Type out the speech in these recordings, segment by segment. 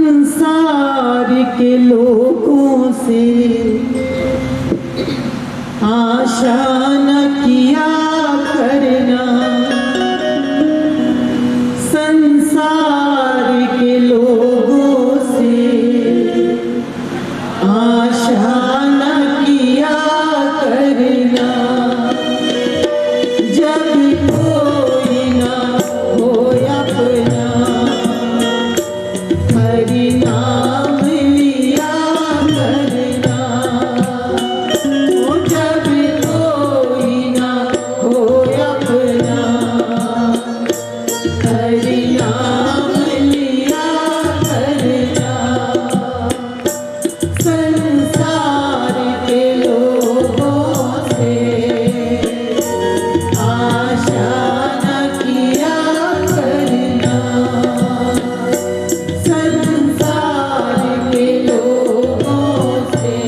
संसार के लोगों से आशा न किया करना। संसार के लोगों से आशा न किया करना। जब कोई ना हो अपना हरि नाम लिया करना। जब कोई ना हो अपना हरि नाम लिया करना। संसार के लोगों से आशा न किया करना। संसार के लोगों से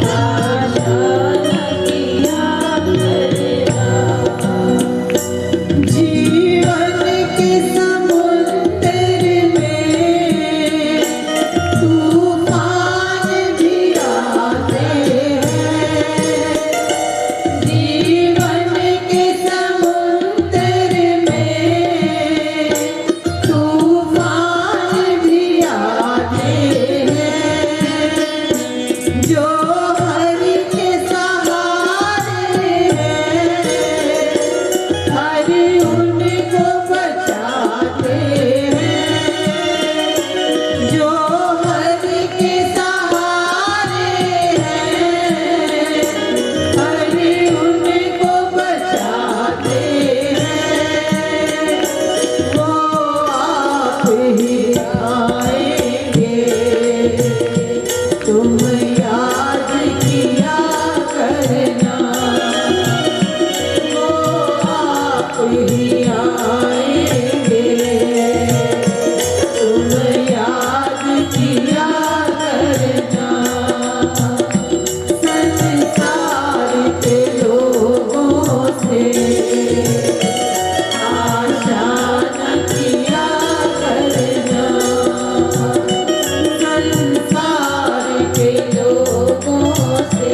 आशा न किया करना। जीवन के समुद्र में तूफान भी आते हैं। जीवन के समुद्र में तूफान भी आते हैं। जो हरि के सहारे हैं हरि उनको बचाते हैं। जो हरि के सहारे हैं हरि उनको बचाते हैं। वो आप ही आएंगे तुम याद किया करना। वो आप ही आएंगे तुम याद किया करना। संसार के लोगों से आशा न किया करना। संसार के लोगों से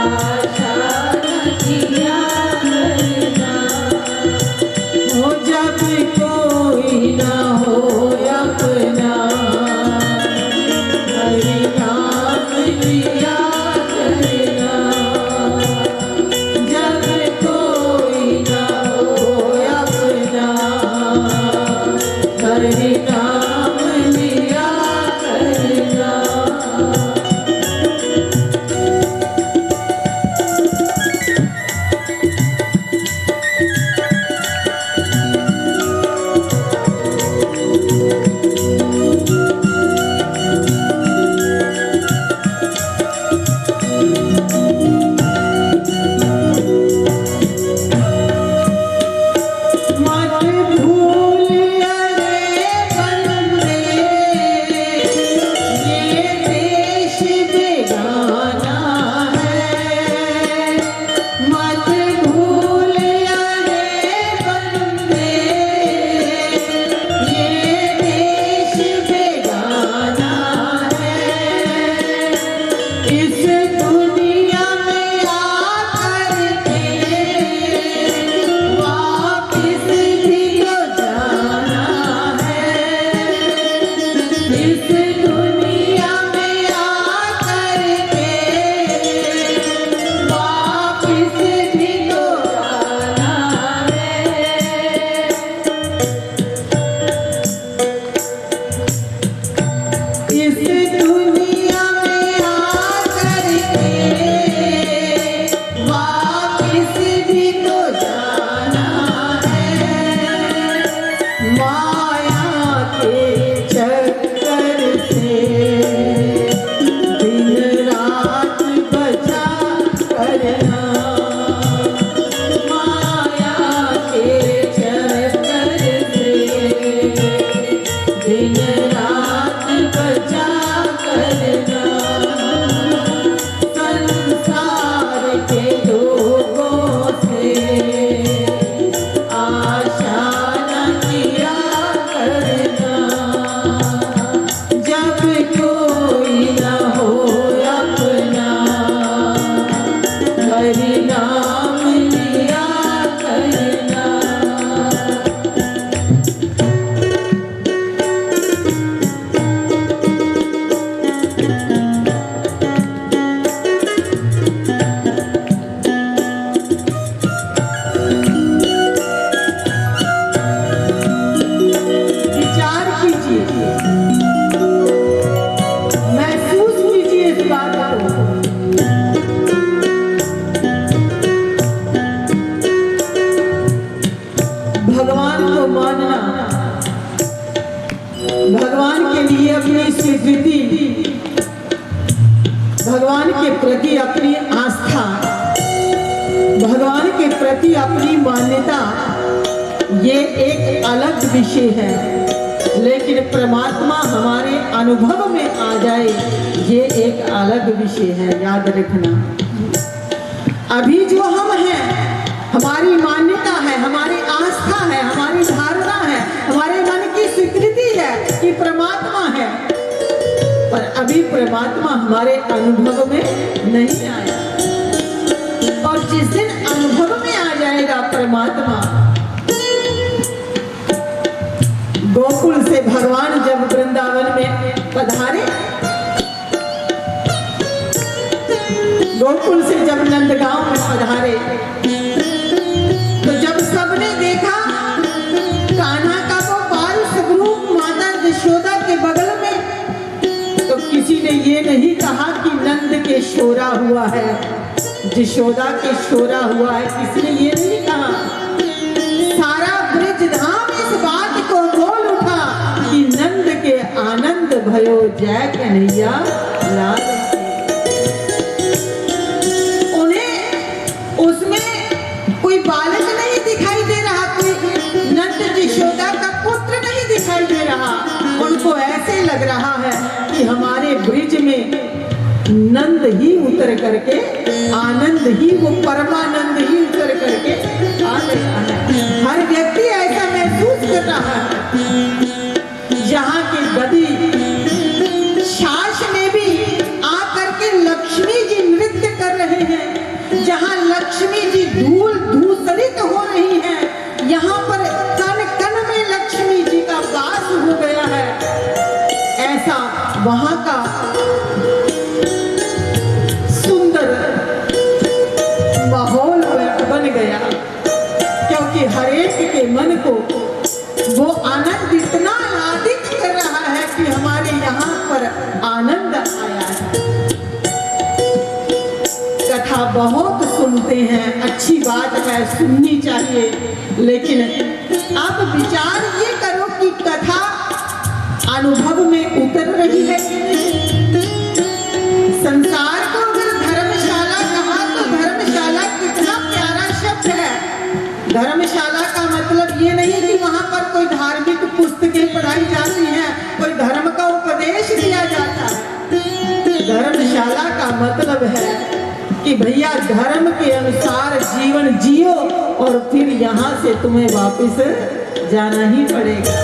आशा न किया करना। हो जब कोई ना हो अपना हरि नाम लिया करना। जब कोई ना हो अपना हरि नाम लिया करना। मत भूल अरे बंदे ये देश बेगाना है। मत भूल अरे बंदे ये देश बेगाना है। इस दुनिया में आकर के वापिस भी तो जाना है। इस दुनिया में आकर के वापिस भी तो जाना है। इस दुनिया में आकर के वापिस भी तो जाना है। माया के चक्कर से दिन रात बचा करना। माया के चक्कर से दिन रात बचा करना। संसार के लोगों से आशा न किया करना। भगवान के लिए अपनी स्वीकृति, भगवान के प्रति अपनी आस्था, भगवान के प्रति अपनी मान्यता, ये एक अलग विषय है। लेकिन परमात्मा हमारे अनुभव में आ जाए, ये एक अलग विषय है, याद रखना। अभी जो हम हैं, हमारी मान्यता है, हमारी आस्था है, हमारी धारणा है, हमारे मन की स्वीकृति है कि परमात्मा है, पर अभी परमात्मा हमारे अनुभव में नहीं आया। और जिस दिन अनुभव में आ जाएगा परमात्मा, गोकुल से भगवान जब वृंदावन में पधारे, गोकुल से जब नंदगांव में पधारे, तो जब सबने देखा कान्हा का वो बाल स्वरूप माता यशोदा के बगल में, तो किसी ने ये नहीं कहा कि नंद के शोरा हुआ है, यशोदा के शोरा हुआ है, किसी ने ये नहीं कहा। सारा ब्रजधाम इस बात को बोल उठा कि नंद के आनंद भयो जय कन्हैया लाल। उन्हें उसमें कोई बालक नहीं दिखाई दे रहा, कोई नंद यशोदा का पुत्र नहीं दिखाई दे रहा। उनको ऐसे लग रहा है कि हमारे ब्रिज में नंद ही उतर करके, आनंद ही, वो परमानंद ही उतर करके आ गया है। हर व्यक्ति ऐसा महसूस कर रहा है। यहाँ के गदी शास में भी आकर के लक्ष्मी जी नृत्य कर रहे हैं। जहाँ लक्ष्मी जी धूल धूसरित हो रही हैं, यहाँ पर कण कण में लक्ष्मी जी का वास हो गया है। ऐसा वहाँ का माहौल बन गया, क्योंकि हरेक के मन को वो आनंद इतना आदित कर रहा है कि हमारे यहाँ पर आनंद आया है। कथा बहुत सुनते हैं, अच्छी बात है, सुननी चाहिए, लेकिन अब विचार ये करो कि कथा अनुभव में उतर रही है कि नहीं। संसार को अगर धर्मशाला कहा तो धर्मशाला कितना प्यारा शब्द है। धर्मशाला का मतलब ये नहीं कि वहाँ पर कोई धार्मिक पुस्तकें पढ़ाई जाती हैं, कोई धर्म का उपदेश दिया जाता है। धर्मशाला का मतलब है कि भैया धर्म के अनुसार जीवन जियो और फिर यहाँ से तुम्हें वापस जाना ही पड़ेगा।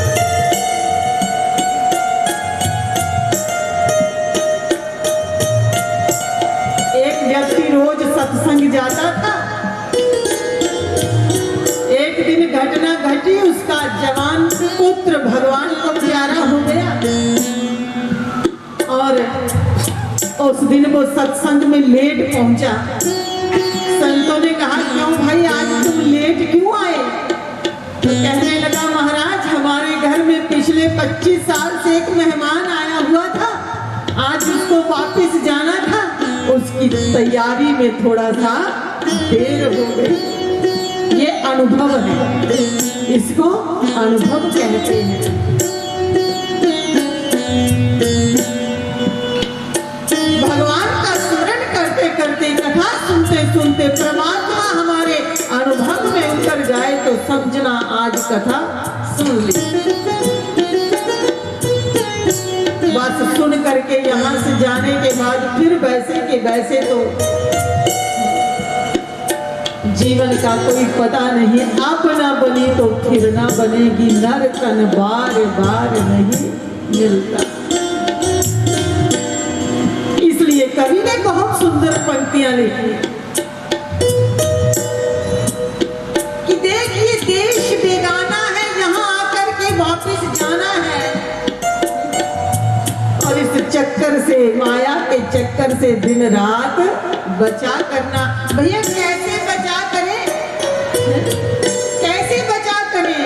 रोज सत्संग जाता था। एक दिन घटना घटी, उसका जवान पुत्र भगवान को प्यारा हो गया और उस दिन वो सत्संग में लेट पहुंचा। संतों ने कहा क्यों भाई आज तुम लेट क्यों आए? तो कहने लगा महाराज हमारे घर में पिछले 25 साल से एक मेहमान आया हुआ था, आज उसको वापस जाना था, उसकी तैयारी में थोड़ा सा देर हो गई। ये अनुभव है, इसको अनुभव कहते हैं। भगवान का स्मरण करते करते, कथा सुनते सुनते परमात्मा हमारे अनुभव में उतर जाए तो समझना आज कथा सुन ली। बस सुन करके यहाँ से जाने के बाद फिर वैसे के वैसे तो जीवन का कोई पता नहीं। अब ना बनी तो फिर ना बनेगी, नर तन बार बार नहीं मिलता। इसलिए कवि ने बहुत सुंदर पंक्तियां लिखी कि देखिए देश बेगाना है, यहाँ आकर के वापस जाना है। और इस चक्कर से, माया के चक्कर से दिन रात बचा करना। भैया कैसे बचा करें, कैसे बचा करें?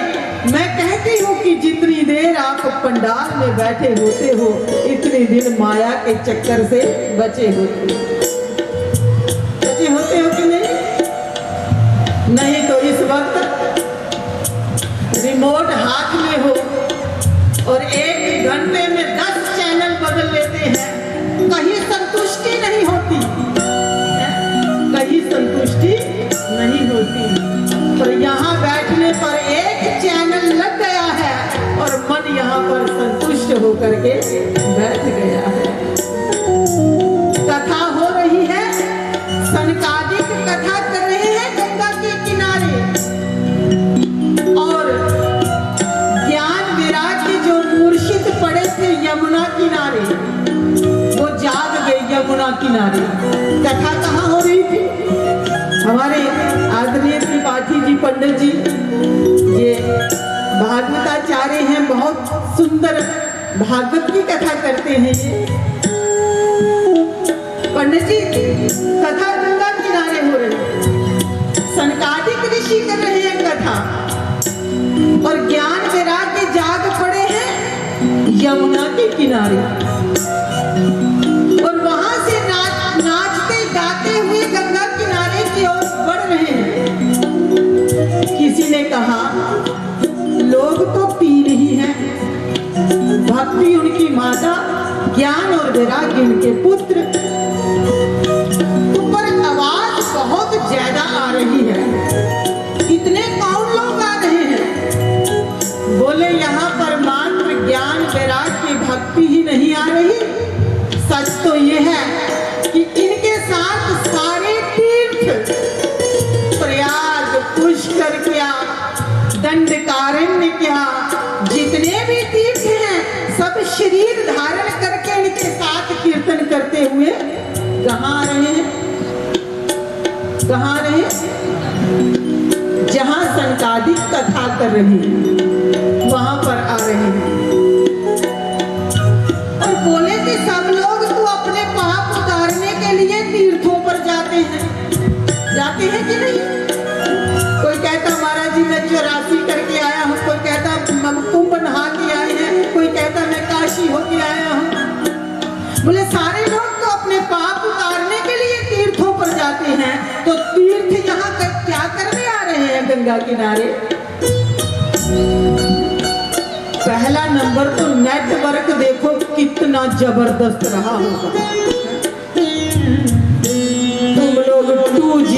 मैं कहती हूँ कि जितनी देर आप पंडाल में बैठे होते हो, इतने दिन माया के चक्कर से बचे होते हो कि नहीं? नहीं तो इस वक्त रिमोट हाथ में हो और एक करते हैं, कहीं संतुष्टि नहीं होती, कहीं संतुष्टि नहीं होती। पर यहाँ बैठने पर एक चैनल लग गया है और मन यहाँ पर संतुष्ट होकर के बैठ गया है। कथा हो रही है, सनकादिक कथा कर रहे हैं गंगा के किनारे, और ज्ञान वैराग्य जो मूर्छित पड़े थे यमुना किनारे, वो जाग गए यमुना किनारे। कथा कहाँ हो रही थी? हमारे आदरणीय त्रिपाठी जी पंडित जी ये भागवताचार्य हैं, बहुत सुंदर भागवत की कथा करते हैं ये पंडित जी। कथा गंगा किनारे हो रही है, सनकादिक ऋषि कर रहे हैं कथा, और ज्ञान वैराग्य जाग पड़े हैं यमुना के किनारे, और वहां से नाचते गाते हुए गंगा किनारे की ओर बढ़ रहे हैं। किसी ने कहा लोग तो तीन ही हैं, भक्ति उनकी माता, ज्ञान और वैराग्य उनके पुत्र, ऊपर आवाज बहुत ज्यादा आ रही है, इतने कौन लोग आ रहे हैं? बोले यहाँ पर मात्र ज्ञान वैराग्य भक्ति ही नहीं आ रही, सच तो ये है कि इनके साथ सारे तीर्थ, प्रयाग, पुष्कर क्या, दंडकारण्य क्या, जितने भी तीर्थ हैं सब शरीर धारण करके इनके साथ कीर्तन करते हुए कहाँ रहे हैं? कहाँ रहे? जहाँ सनकादिक कथा कर रही है वहां पर आ रहे हैं, और बोले कि सब लोग तो अपने पाप उतारने के लिए तीर्थों पर जाते हैं कि नहीं? कोई कहता महाराज जी मैं 84 करके आया हूँ, कोई कहता हम कुंभ नहा के आए हैं, कोई कहता मैं काशी होके आया हूँ। बोले सारे लोग तो अपने पाप उतारने के लिए तीर्थों पर जाते हैं, तो तीर्थ यहाँ क्या करने आ रहे हैं गंगा किनारे? पहला नंबर तो नेटवर्क देखो कितना जबरदस्त रहा होगा। तुम लोग 2G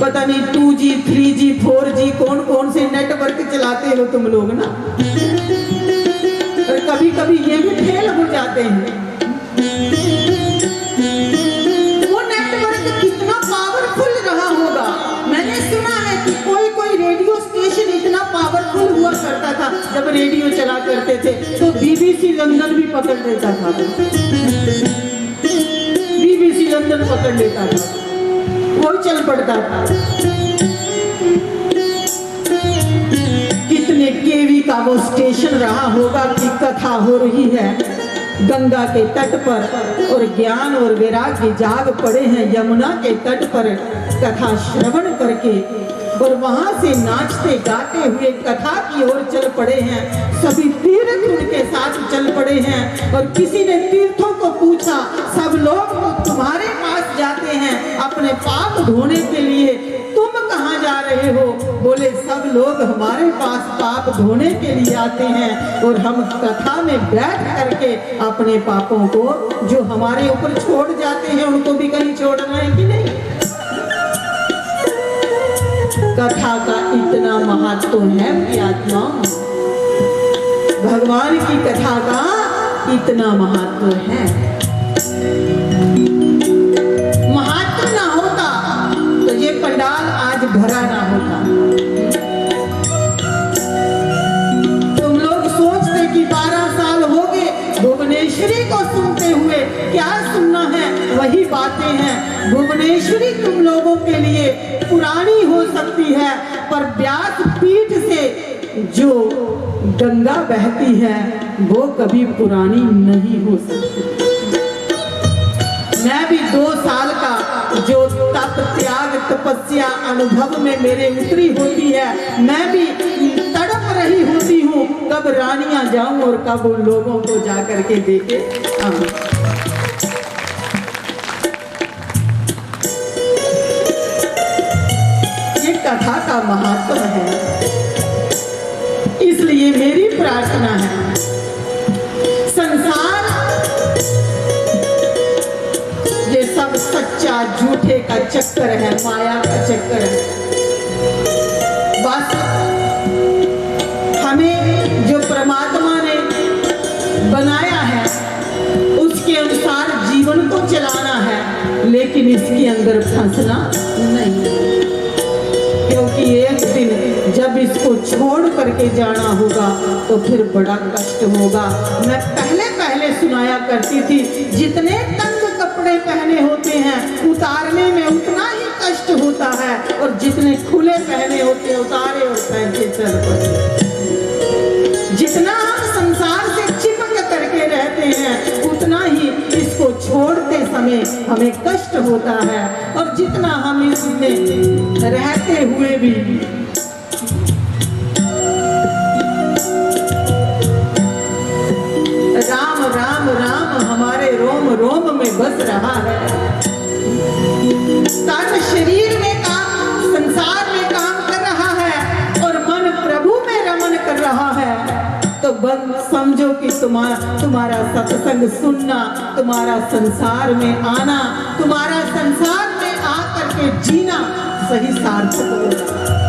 पता नहीं 2G 3G 4G कौन से नेटवर्क चलाते हो तुम लोग ना, और कभी कभी ये भी फेल हो जाते हैं। वो नेटवर्क कितना पावरफुल रहा होगा। मैंने सुना है कि कोई रेडियो स्टेशन इतना पावरफुल हुआ करता था, जब रेडियो चला करते थे तो BBC लंदन भी पकड़ लेता था, BBC लंदन पकड़ लेता था, वो चल पड़ता था। कितने केवी का वो स्टेशन रहा होगा कि कथा हो रही है गंगा के तट पर, और ज्ञान और वैराग्य जाग पड़े हैं यमुना के तट पर कथा श्रवण करके, और वहां से नाचते गाते हुए कथा की ओर चल पड़े हैं। सभी तीर्थ उनके साथ चल पड़े हैं, और किसी ने तीर्थों को पूछा सब लोग तो तुम्हारे पास जाते हैं अपने पाप धोने के लिए, तुम कहाँ जा रहे हो? बोले सब लोग हमारे पास पाप धोने के लिए आते हैं, और हम कथा में बैठ करके अपने पापों को जो हमारे ऊपर छोड़ जाते हैं उनको भी कहीं छोड़ना है कि नहीं? कथा का इतना महत्व है कि आत्मा, भगवान की कथा का इतना महत्व है। महत्व ना होता तो ये पंडाल आज भरा ना होता। तुम लोग सोचते कि 12 साल हो गए भुवनेश्वरी को सुनते हुए, क्या सुनना है? वही बातें हैं। भुवनेश्वरी तुम लोगों के लिए पुरानी हो सकती है, पर व्यास पीठ से जो गंगा बहती है वो कभी पुरानी नहीं हो सकती। मैं भी 2 साल का जो तप त्याग तपस्या अनुभव में मेरे उतरी होती है, मैं भी तड़प रही होती हूँ कब रानियां जाऊं और कब उन लोगों को जाकर के देखे आऊं। ये कथा का महत्व है, इसलिए मेरी प्रार्थना है संसार झूठे का चक्कर है, माया का चक्कर है। बस हमें जो परमात्मा ने बनाया है उसके अनुसार जीवन को चलाना है, लेकिन इसके अंदर फंसना नहीं, क्योंकि एक दिन जब इसको छोड़ करके जाना होगा तो फिर बड़ा कष्ट होगा। मैं पहले सुनाया करती थी, जितने तंग कपड़े पहने होते हैं उतारने में उतना ही कष्ट होता है, और जितने खुले पहने होते हैं उतारे और पहन के चल पड़ते। जितना हम संसार से चिपक करके रहते हैं उतना ही इसको छोड़ते समय हमें कष्ट होता है, और जितना हम इसमें रहते हुए भी राम राम राम हमारे रोम रोम में बस रहा है। तन शरीर में काम, संसार में काम कर रहा है और मन प्रभु में रमन कर रहा है, तो बस समझो कि तुम्हारा सत्संग सुनना, तुम्हारा संसार में आना, तुम्हारा संसार में आकर के जीना सही सार्थक होगा।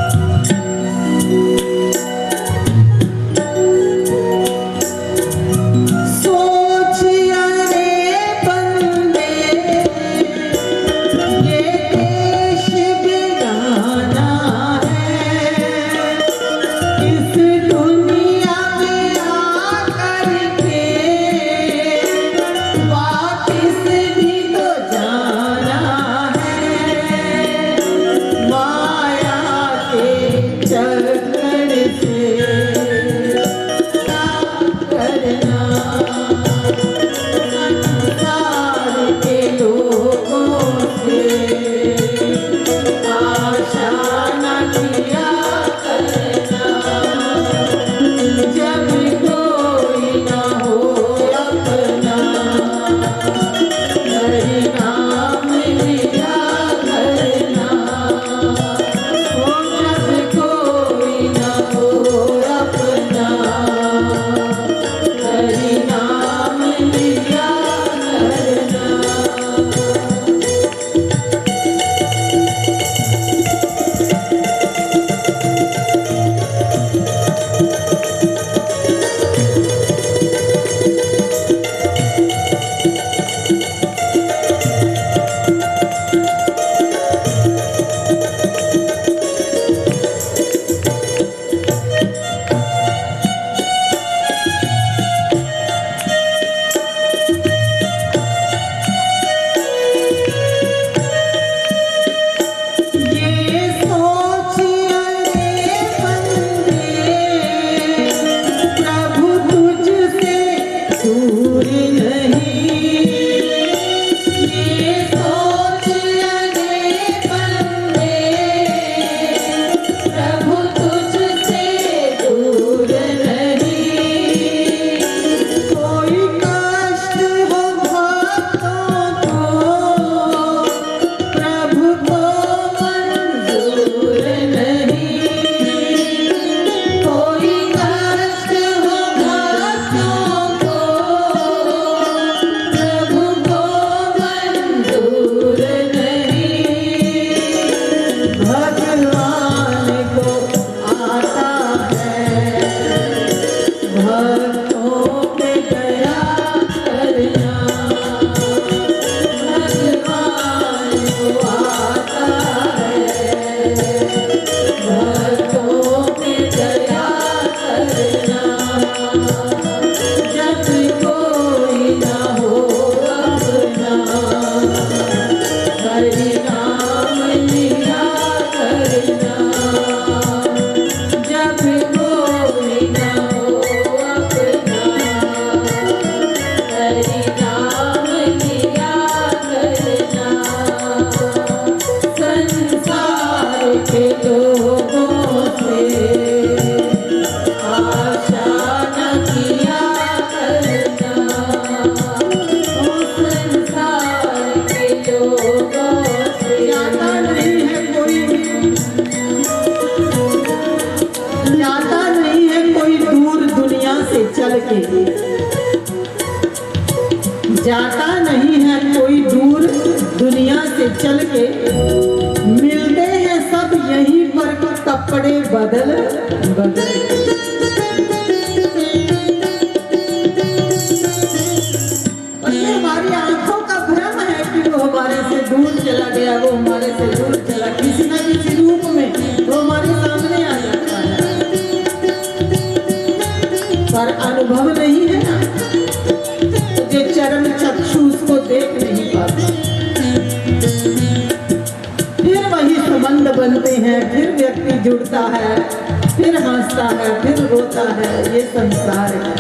दुनिया से चल के मिलते हैं सब यहीं पर, कपड़े बदल बदल। और ये हमारी आंखों का भ्रम है कि वो हमारे से दूर चला गया, वो हमारे से दूर चला, किसी न किसी रूप में वो हमारे सामने आ जाता है, पर अनुभव नहीं है ना, तो जो चरण चक्षु उसको देख नहीं पाते। फिर वही संबंध बनते हैं, फिर व्यक्ति जुड़ता है, फिर हंसता है, फिर रोता है, ये संसार है।